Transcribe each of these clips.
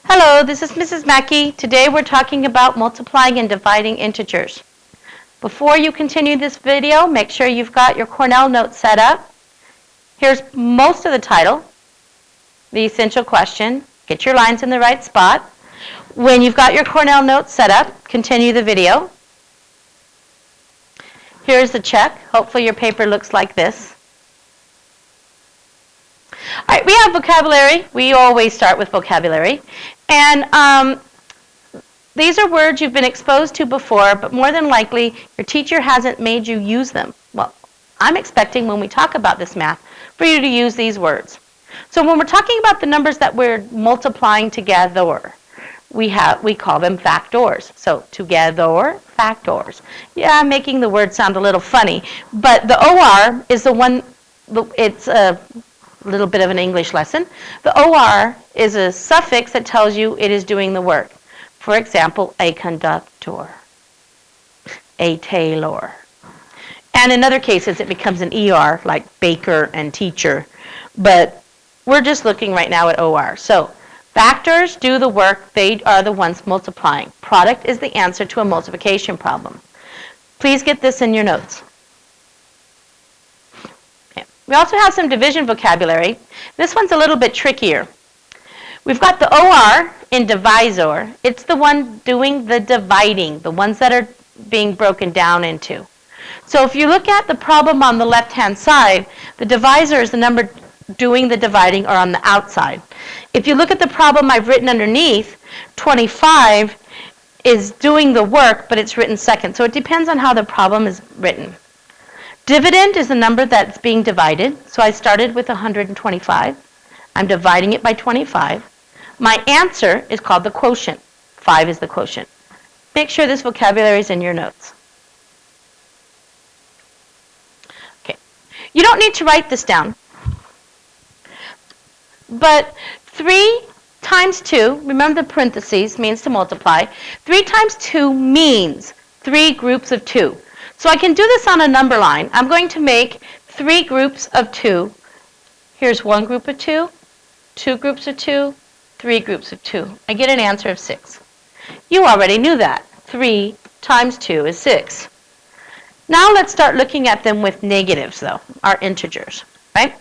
Hello, this is Mrs. Mackey. Today we're talking about multiplying and dividing integers. Before you continue this video, make sure you've got your Cornell notes set up. Here's most of the title, the essential question. Get your lines in the right spot. When you've got your Cornell notes set up, continue the video. Here's the check. Hopefully your paper looks like this. All right, we have vocabulary. We always start with vocabulary. And these are words you've been exposed to before, but more than likely, your teacher hasn't made you use them. Well, I'm expecting when we talk about this math for you to use these words. So when we're talking about the numbers that we're multiplying together, we call them factors. So together, factors. Yeah, I'm making the word sound a little funny, but the OR is the one, it's a little bit of an English lesson. The OR is a suffix that tells you it is doing the work. For example, a conductor, a tailor. And in other cases, it becomes an ER, like baker and teacher. But we're just looking right now at OR. So factors do the work. They are the ones multiplying. Product is the answer to a multiplication problem. Please get this in your notes. We also have some division vocabulary. This one's a little bit trickier. We've got the OR in divisor. It's the one doing the dividing, the ones that are being broken down into. So if you look at the problem on the left-hand side, the divisor is the number doing the dividing or on the outside. If you look at the problem I've written underneath, 25 is doing the work, but it's written second. So it depends on how the problem is written. Dividend is the number that's being divided. So I started with 125. I'm dividing it by 25. My answer is called the quotient. 5 is the quotient. Make sure this vocabulary is in your notes. Okay. You don't need to write this down. But 3 times 2, remember the parentheses, means to multiply. 3 times 2 means 3 groups of 2. So I can do this on a number line. I'm going to make 3 groups of 2. Here's 1 group of 2, 2 groups of 2, 3 groups of 2. I get an answer of 6. You already knew that. 3 times 2 is 6. Now let's start looking at them with negatives, though, our integers, right?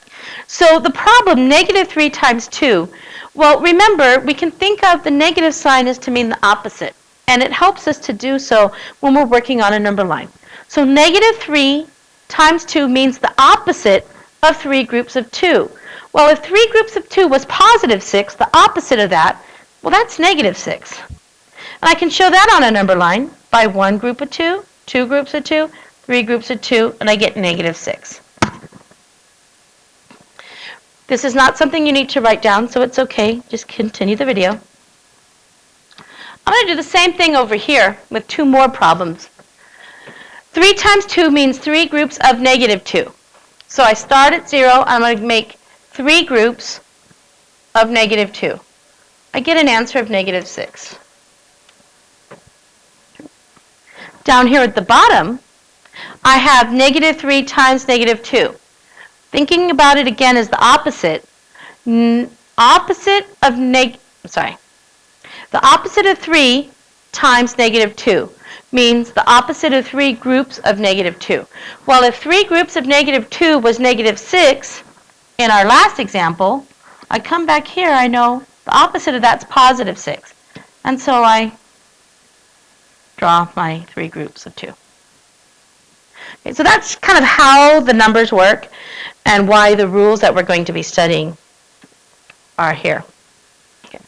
So the problem, negative 3 times 2, well, remember, we can think of the negative sign as to mean the opposite, and it helps us to do so when we're working on a number line. So negative 3 times 2 means the opposite of 3 groups of 2. Well, if 3 groups of 2 was positive 6, the opposite of that, well, that's negative 6. And I can show that on a number line by 1 group of 2, 2 groups of 2, 3 groups of 2, and I get negative 6. This is not something you need to write down, so it's okay. Just continue the video. I'm going to do the same thing over here with 2 more problems. 3 times 2 means 3 groups of negative 2. So I start at 0. I'm going to make 3 groups of negative 2. I get an answer of negative 6. Down here at the bottom, I have negative 3 times negative 2. Thinking about it again as the opposite. The opposite of 3 times negative 2 means the opposite of 3 groups of negative 2. Well, if 3 groups of negative 2 was negative 6 in our last example, I come back here, I know the opposite of that's positive 6. And so I draw my 3 groups of 2. Okay, so that's kind of how the numbers work and why the rules that we're going to be studying are here. Okay.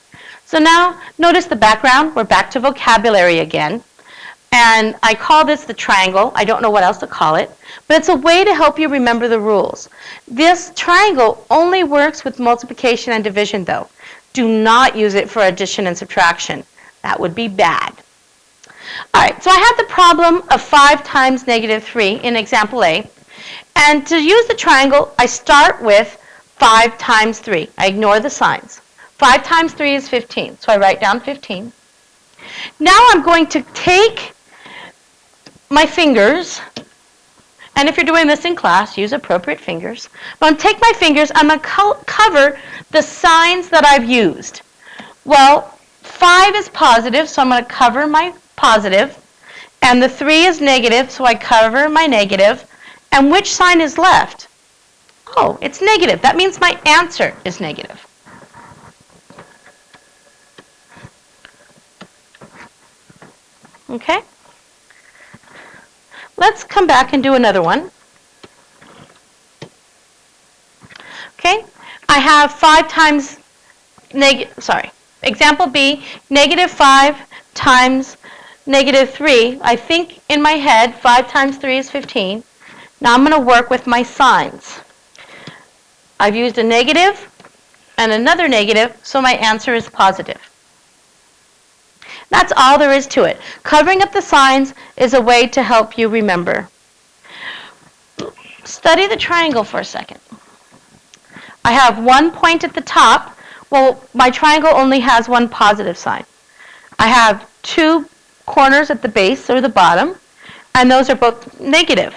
So now notice the background. We're back to vocabulary again. And I call this the triangle. I don't know what else to call it. But it's a way to help you remember the rules. This triangle only works with multiplication and division, though. Do not use it for addition and subtraction. That would be bad. All right, so I have the problem of 5 times negative 3 in example A. And to use the triangle, I start with 5 times 3. I ignore the signs. 5 times 3 is 15. So I write down 15. Now I'm going to take my fingers, and if you're doing this in class, use appropriate fingers. I'm going to take my fingers, I'm going to cover the signs that I've used. Well, 5 is positive, so I'm going to cover my positive. And the 3 is negative, so I cover my negative. And which sign is left? Oh, it's negative. That means my answer is negative. Okay? Let's come back and do another one. Okay? I have 5 times example B, negative 5 times negative 3. I think in my head 5 times 3 is 15. Now I'm going to work with my signs. I've used a negative and another negative, so my answer is positive. That's all there is to it. Covering up the signs is a way to help you remember. Study the triangle for a second. I have one point at the top. Well, my triangle only has one positive sign. I have 2 corners at the base or the bottom, and those are both negative.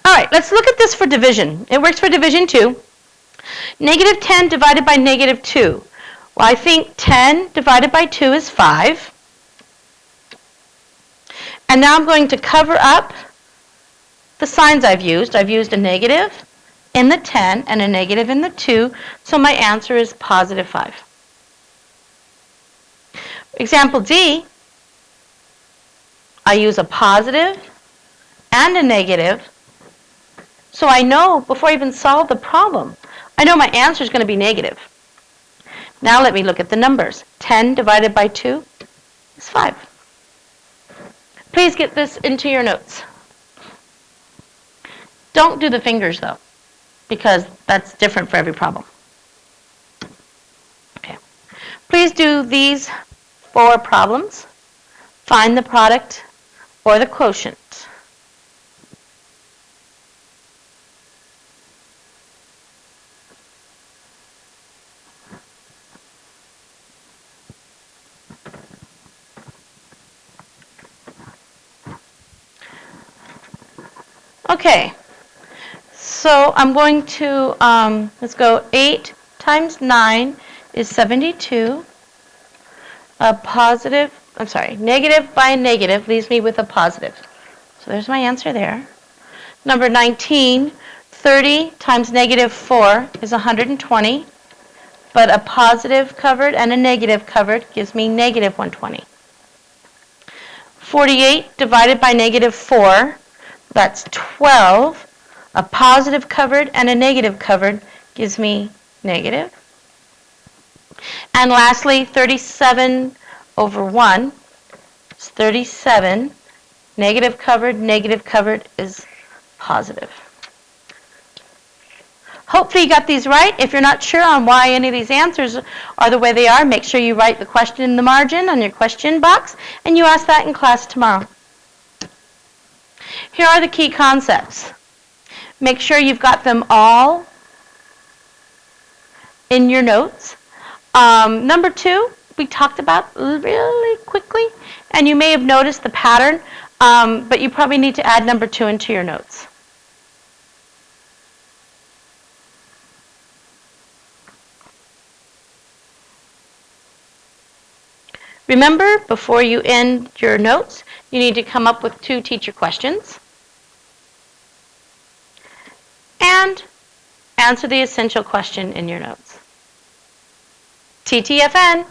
All right, let's look at this for division. It works for division too. Negative 10 divided by negative 2. Well, I think 10 divided by 2 is 5. And now I'm going to cover up the signs I've used. I've used a negative in the 10 and a negative in the 2, so my answer is positive 5. Example D, I use a positive and a negative, so I know before I even solve the problem, I know my answer is going to be negative. Now let me look at the numbers. 10 divided by 2 is 5. Please get this into your notes. Don't do the fingers though, because that's different for every problem. Okay. Please do these 4 problems. Find the product or the quotient. Okay, so I'm going to, let's go 8 times 9 is 72. Negative by a negative leaves me with a positive. So there's my answer there. Number 19, 30 times negative 4 is 120, but a positive covered and a negative covered gives me negative 120. 48 divided by negative 4, that's 12. A positive covered and a negative covered gives me negative. And lastly, 37 over 1 is 37. Negative covered is positive. Hopefully you got these right. If you're not sure on why any of these answers are the way they are, make sure you write the question in the margin on your question box, and you ask that in class tomorrow. Here are the key concepts. Make sure you've got them all in your notes. Number 2, we talked about really quickly, and you may have noticed the pattern, but you probably need to add number 2 into your notes. Remember, before you end your notes, you need to come up with 2 teacher questions and answer the essential question in your notes. TTFN.